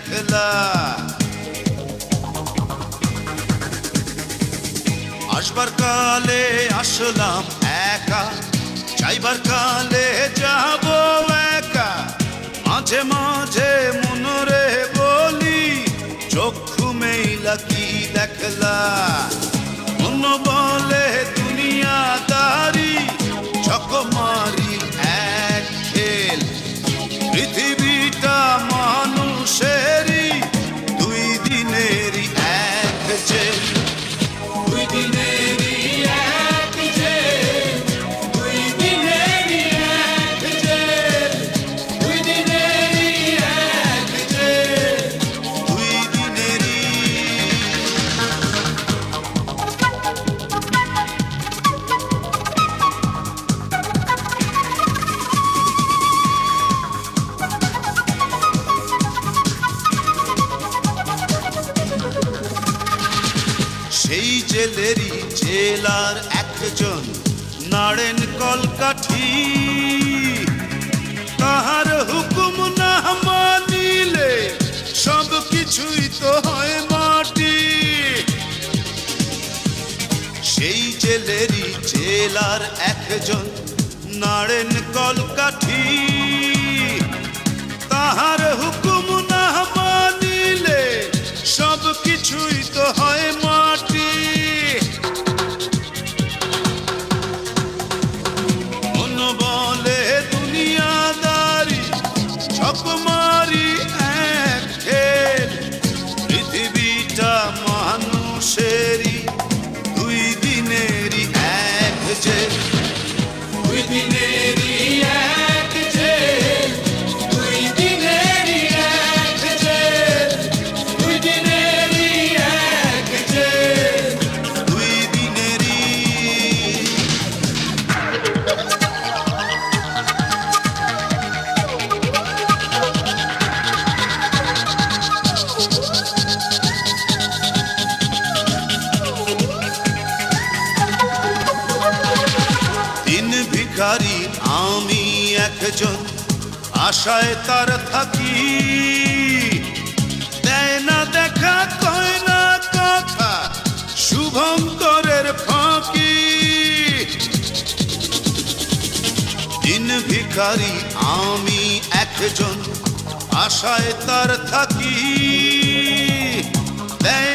একলা। আসবার কালে আসলাম একা, যাইবার কালে যাব একা। মাঝে মাঝে মনরে বলি চক্ষু মেইলা কি দেখলা। মন বলে দুনিয়াদারি চকমারি এক খেল। পৃথিবীটা মানুষেরই দুই দিনেরই এক জেল। দুই দিনেরই এক জেল, দুই দিনেরই এক জেল, দুই দিনেরই এক জেল, দুই দিনেরই। সেই জেলেরই জেলার একজন নাড়েন কলকাঠি। তাহার হুকুম না মানিলে সব কিছুই তো হয় মাটি। সেই জেলেরই জেলার একজন নাড়েন কলকাঠি। তাহার হুকুম না মানিলে সব কিছুই তো হয় মাটি। মন বলে দুনিয়াদারি চকমারি এক খেল। পৃথিবীটা মানুষেরই দুই দিনেরই এক জেল। দুই দিনেরই এক জেল, দুই দিনেরই এক জেল, দুই দিনেরই এক জেল, দুই দিনেরই। দিন ভিখারি আমি একজন, আশায় তার থাকি। দেয় না দেখা কয় না কথা, শুভঙ্করের ফাঁকি। দিন ভিখারি আমি একজন, আশায় তার থাকি। দেয়